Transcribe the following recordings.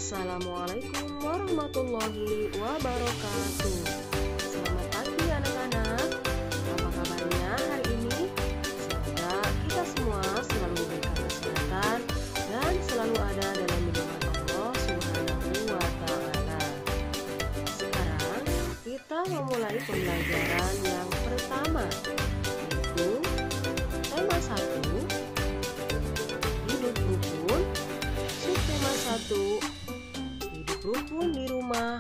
Assalamualaikum warahmatullahi wabarakatuh. Selamat pagi anak-anak. Apa kabarnya hari ini? Semoga kita semua selalu diberikan kesehatan dan selalu ada dalam lindungan Allah Subhanahu wa Ta'ala. Sekarang kita memulai pembelajaran yang pertama, yaitu tema 1, hidup rukun. Subtema 1, hidup rukun di rumah.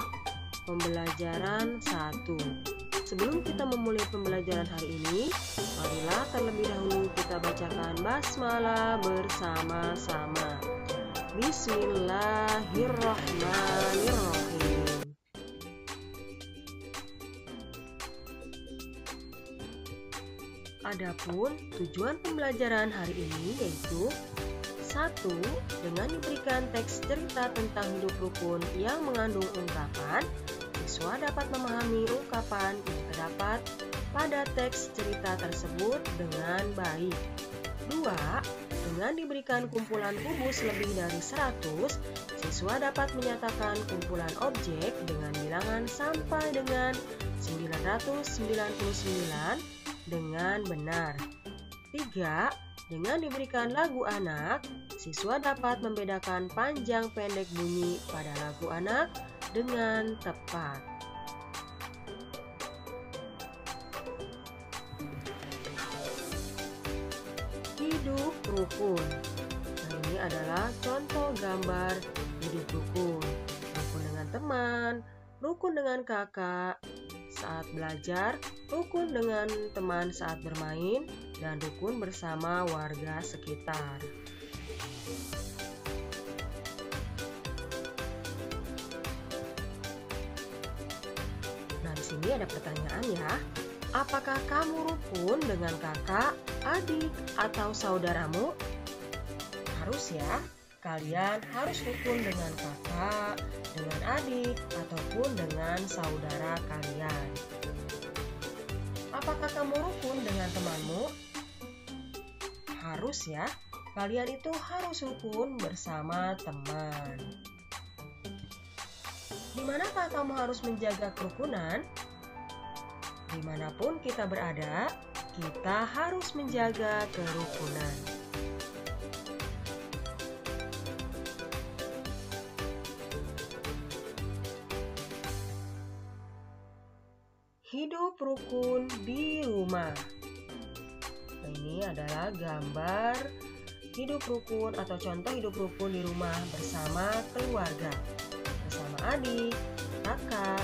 Pembelajaran 1. Sebelum kita memulai pembelajaran hari ini, marilah terlebih dahulu kita bacakan basmalah bersama-sama. Bismillahirrahmanirrahim. Adapun tujuan pembelajaran hari ini yaitu 1. Dengan diberikan teks cerita tentang hidup rukun yang mengandung ungkapan, siswa dapat memahami ungkapan yang terdapat pada teks cerita tersebut dengan baik. 2. Dengan diberikan kumpulan kubus lebih dari 100, siswa dapat menyatakan kumpulan objek dengan bilangan sampai dengan 999 dengan benar. 3. Dengan diberikan lagu anak, siswa dapat membedakan panjang pendek bunyi pada lagu anak dengan tepat. Hidup rukun. Nah, ini adalah contoh gambar hidup rukun. Rukun dengan teman, rukun dengan kakak saat belajar, rukun dengan teman saat bermain, dan rukun bersama warga sekitar. Nah, di sini ada pertanyaan ya. Apakah kamu rukun dengan kakak, adik, atau saudaramu? Harus ya. Kalian harus rukun dengan kakak, dengan adik, ataupun dengan saudara kalian. Apakah kamu rukun dengan temanmu? Harus ya, kalian itu harus rukun bersama teman. Di manakah kamu harus menjaga kerukunan? Dimanapun kita berada, kita harus menjaga kerukunan. Hidup rukun di rumah. Nah, ini adalah gambar hidup rukun atau contoh hidup rukun di rumah bersama keluarga. Bersama adik, kakak,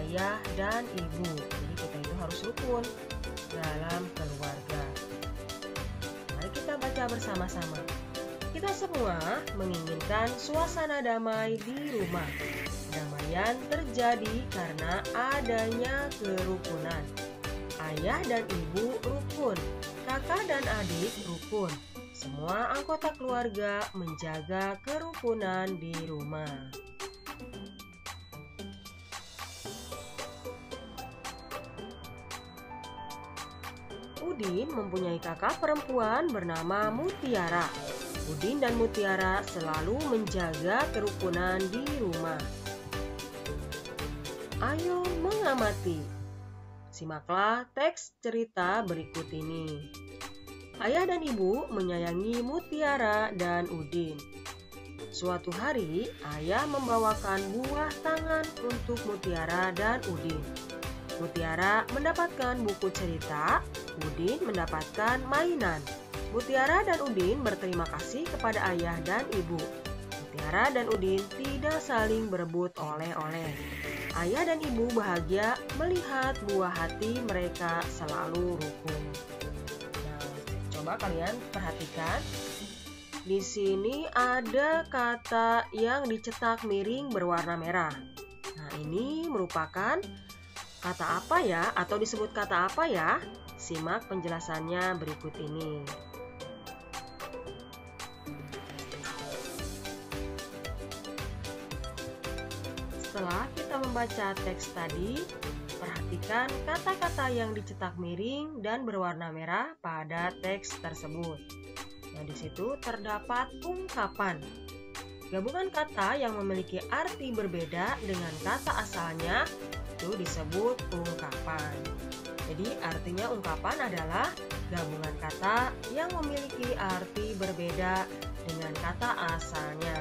ayah, dan ibu. Jadi kita itu harus rukun dalam keluarga. Mari kita baca bersama-sama. Kita semua menginginkan suasana damai di rumah. Kedamaian terjadi karena adanya kerukunan. Ayah dan ibu rukun, kakak dan adik rukun. Semua anggota keluarga menjaga kerukunan di rumah. Udin mempunyai kakak perempuan bernama Mutiara. Udin dan Mutiara selalu menjaga kerukunan di rumah. Ayo mengamati. Simaklah teks cerita berikut ini. Ayah dan ibu menyayangi Mutiara dan Udin. Suatu hari, ayah membawakan buah tangan untuk Mutiara dan Udin. Mutiara mendapatkan buku cerita, Udin mendapatkan mainan. Mutiara dan Udin berterima kasih kepada ayah dan ibu. Mutiara dan Udin tidak saling berebut oleh-oleh. Ayah dan ibu bahagia melihat buah hati mereka selalu rukun. Nah, coba kalian perhatikan. Di sini ada kata yang dicetak miring berwarna merah. Nah, ini merupakan kata apa ya? Atau disebut kata apa ya? Simak penjelasannya berikut ini. Setelah kita membaca teks tadi, perhatikan kata-kata yang dicetak miring dan berwarna merah pada teks tersebut. Nah, di situ terdapat ungkapan. Gabungan kata yang memiliki arti berbeda dengan kata asalnya itu disebut ungkapan. Jadi artinya ungkapan adalah gabungan kata yang memiliki arti berbeda dengan kata asalnya.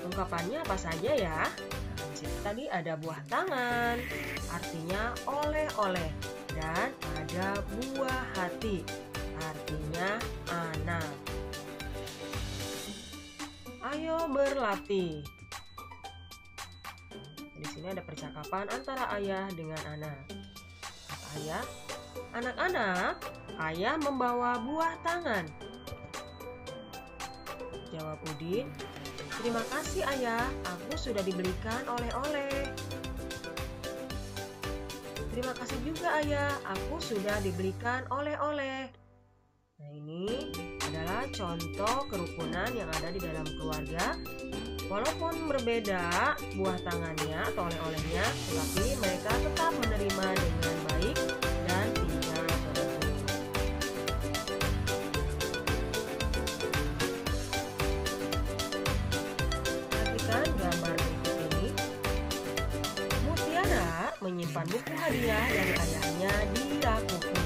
Ungkapannya apa saja ya? Nah, di situ tadi ada buah tangan, artinya oleh-oleh, dan ada buah hati, artinya anak. Ayo berlatih. Di sini ada percakapan antara ayah dengan anak. Kata ayah, "Anak-anak, ayah membawa buah tangan." Jawab Udin, "Terima kasih ayah, aku sudah dibelikan oleh-oleh." "Terima kasih juga ayah, aku sudah dibelikan oleh-oleh." Nah, ini adalah contoh kerukunan yang ada di dalam keluarga. Walaupun berbeda buah tangannya atau oleh-olehnya, tetapi mereka tetap menerima dengan baik dan tidak berebut. Perhatikan gambar berikut ini. Mutiara menyimpan buku hadiah dari ayahnya di rak buku.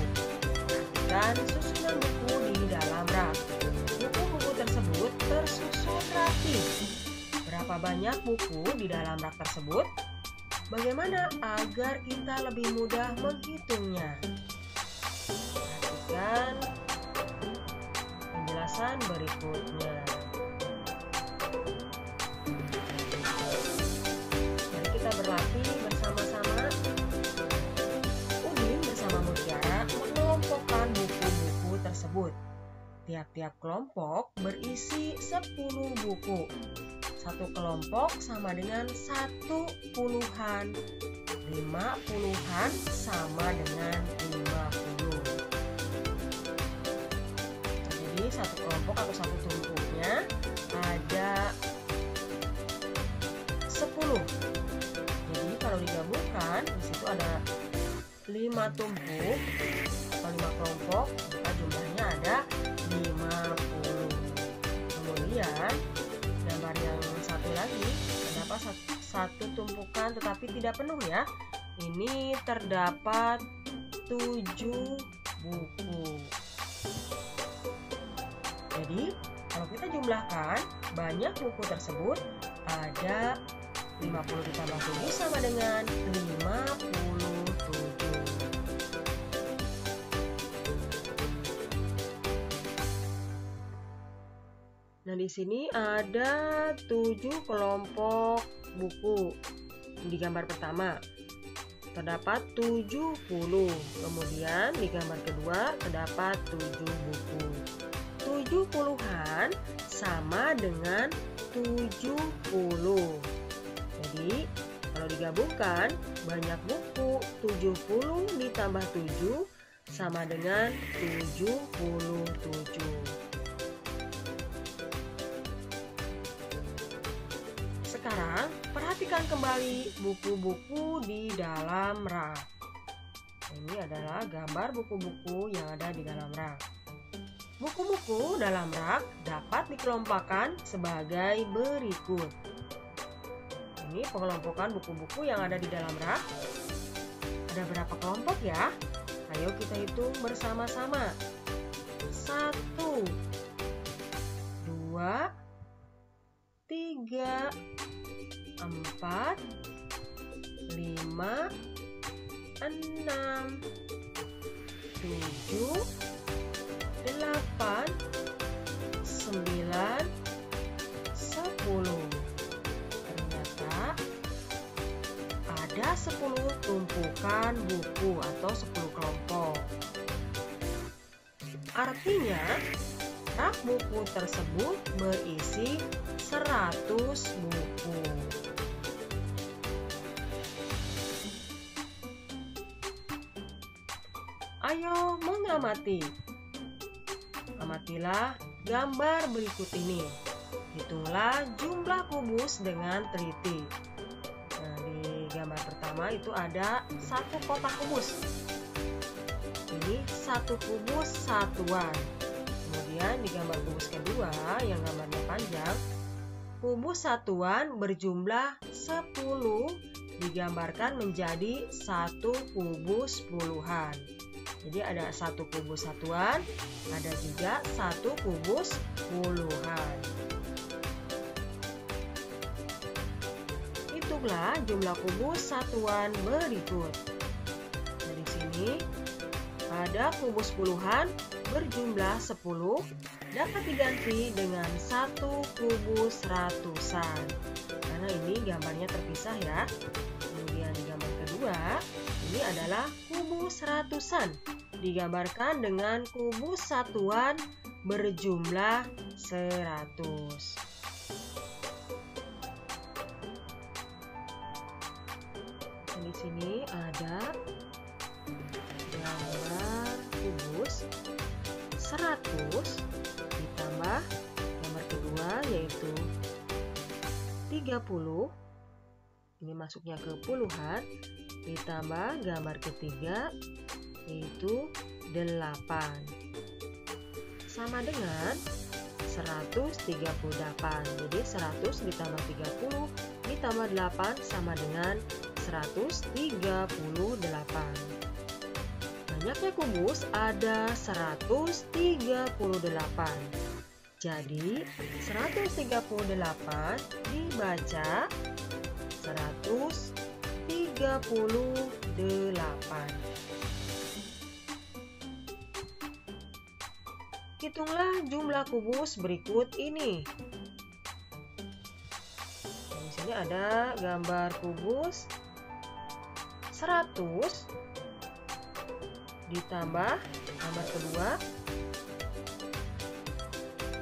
Perhatikan susunan buku di dalam rak. Buku-buku tersebut tersusun rapi. Berapa banyak buku di dalam rak tersebut? Bagaimana agar kita lebih mudah menghitungnya? Perhatikan penjelasan berikutnya. Mari kita berlatih bersama-sama. Udin bersama Mutiara mengelompokkan buku-buku tersebut. Tiap-tiap kelompok berisi 10 buku. Satu kelompok sama dengan 1 puluhan, 5 puluhan sama dengan 50. Jadi satu kelompok atau satu tumpuknya ada 10. Jadi kalau digabungkan di situ ada 5 tumpuk atau 5 kelompok, maka jumlahnya ada 50. Kemudian gambar yang satu lagi, terdapat satu tumpukan tetapi tidak penuh ya. Ini terdapat 7 buku. Jadi kalau kita jumlahkan, banyak buku tersebut ada 50 ditambah 7 sama dengan 57. Nah, di sini ada 7 kelompok buku. Di gambar pertama terdapat 70. Kemudian di gambar kedua terdapat 7 buku. 7 puluhan sama dengan 70. Jadi, kalau digabungkan, banyak buku 70 ditambah 7 sama dengan 77. Sekarang, perhatikan kembali buku-buku di dalam rak. Ini adalah gambar buku-buku yang ada di dalam rak. Buku-buku dalam rak dapat dikelompokkan sebagai berikut. Ini pengelompokan buku-buku yang ada di dalam rak. Ada berapa kelompok ya? Ayo kita hitung bersama-sama. 1, 2, 3, 4, 5, 6, 7, 8, 9, 10. Ternyata ada 10 tumpukan buku atau 10 kelompok. Artinya, rak buku tersebut berisi 100 buku. Ayo mengamati. Amatilah gambar berikut ini. Hitunglah jumlah kubus dengan teliti. Nah, di gambar pertama itu ada 1 kotak kubus. Ini 1 kubus satuan. Kemudian di gambar kubus kedua yang gambarnya panjang, kubus satuan berjumlah 10 digambarkan menjadi satu kubus puluhan. Jadi ada satu kubus satuan, ada juga satu kubus puluhan. Hitunglah jumlah kubus satuan berikut. Dari sini ada kubus puluhan berjumlah 10 dapat diganti dengan satu kubus ratusan. Karena ini gambarnya terpisah ya. Kemudian di gambar kedua, ini adalah kubus ratusan. Digambarkan dengan kubus satuan berjumlah 100. Di sini ada gambar kubus 100 ditambah gambar kedua yaitu 30. Ini masuknya ke puluhan, ditambah gambar ketiga yaitu 8. Sama dengan 138. Jadi 100 ditambah 30 ditambah 8 sama dengan 138. Banyaknya kubus ada 138. Jadi 138 dibaca 138. Hitunglah jumlah kubus berikut ini. Di sini ada gambar kubus 100 ditambah gambar kedua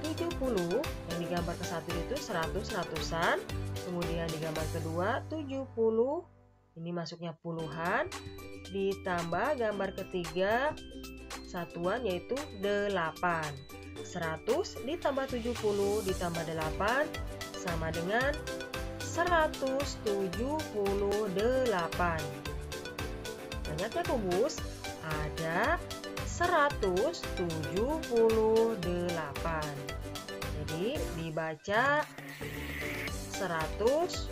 70. Yang di gambar ke satu itu 100 ratusan, kemudian di gambar kedua 70. Ini masuknya puluhan, ditambah gambar ketiga satuan yaitu 8. 100 ditambah 70 ditambah 8 sama dengan 178. Banyaknya kubus ada 178. Jadi dibaca 178.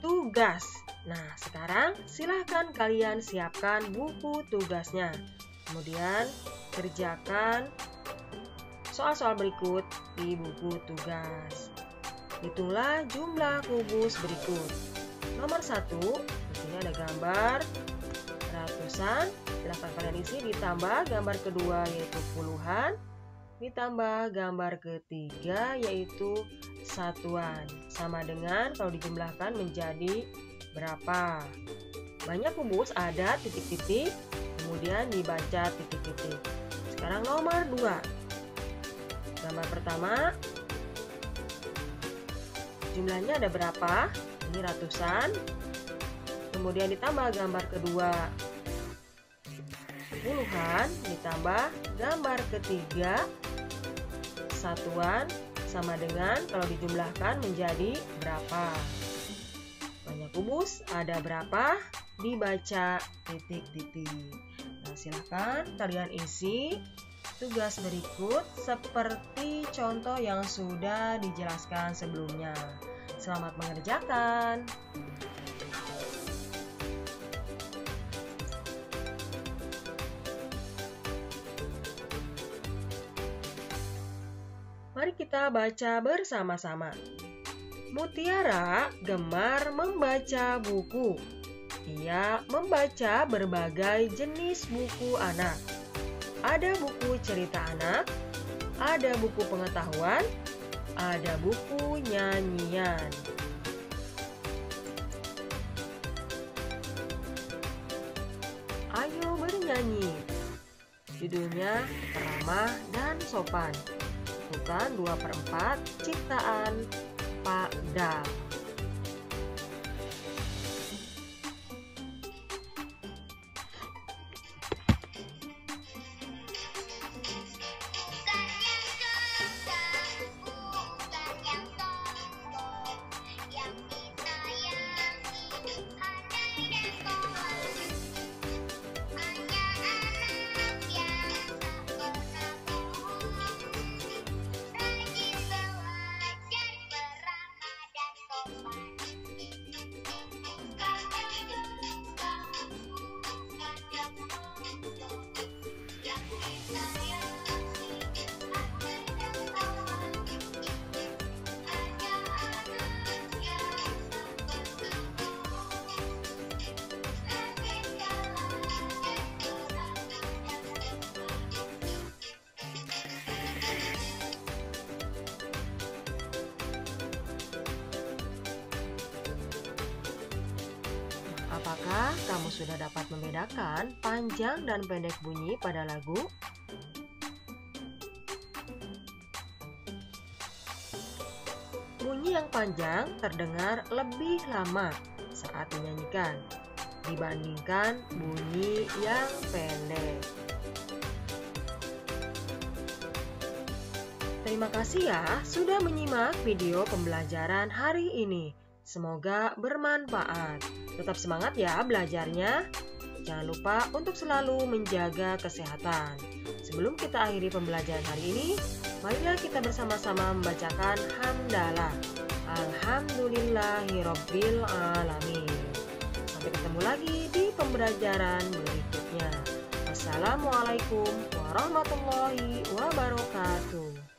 Tugas. Nah, sekarang silahkan kalian siapkan buku tugasnya. Kemudian kerjakan soal-soal berikut di buku tugas. Hitunglah jumlah kubus berikut. Nomor 1, di sini ada gambar ratusan. Silahkan kalian isi ditambah gambar kedua yaitu puluhan, ditambah gambar ketiga yaitu satuan. Sama dengan kalau dijumlahkan menjadi berapa. Banyak kubus ada titik-titik, kemudian dibaca titik-titik. Sekarang nomor 2. Gambar pertama, jumlahnya ada berapa? Ini ratusan. Kemudian ditambah gambar kedua puluhan, ditambah gambar ketiga satuan, sama dengan kalau dijumlahkan menjadi berapa. Banyak kubus ada berapa? Dibaca titik-titik. Nah, silahkan kalian isi tugas berikut seperti contoh yang sudah dijelaskan sebelumnya. Selamat mengerjakan. Mari kita baca bersama-sama. Mutiara gemar membaca buku. Ia membaca berbagai jenis buku anak. Ada buku cerita anak, ada buku pengetahuan, ada buku nyanyian. Ayo bernyanyi. Judulnya Ramah dan Sopan. Bukan 2/4 ciptaan Pak Dal. Apakah kamu sudah dapat membedakan panjang dan pendek bunyi pada lagu? Bunyi yang panjang terdengar lebih lama saat dinyanyikan dibandingkan bunyi yang pendek. Terima kasih ya sudah menyimak video pembelajaran hari ini. Semoga bermanfaat. Tetap semangat ya belajarnya. Jangan lupa untuk selalu menjaga kesehatan. Sebelum kita akhiri pembelajaran hari ini, marilah kita bersama-sama membacakan hamdalah. Alhamdulillahirabbil alamin. Sampai ketemu lagi di pembelajaran berikutnya. Wassalamualaikum warahmatullahi wabarakatuh.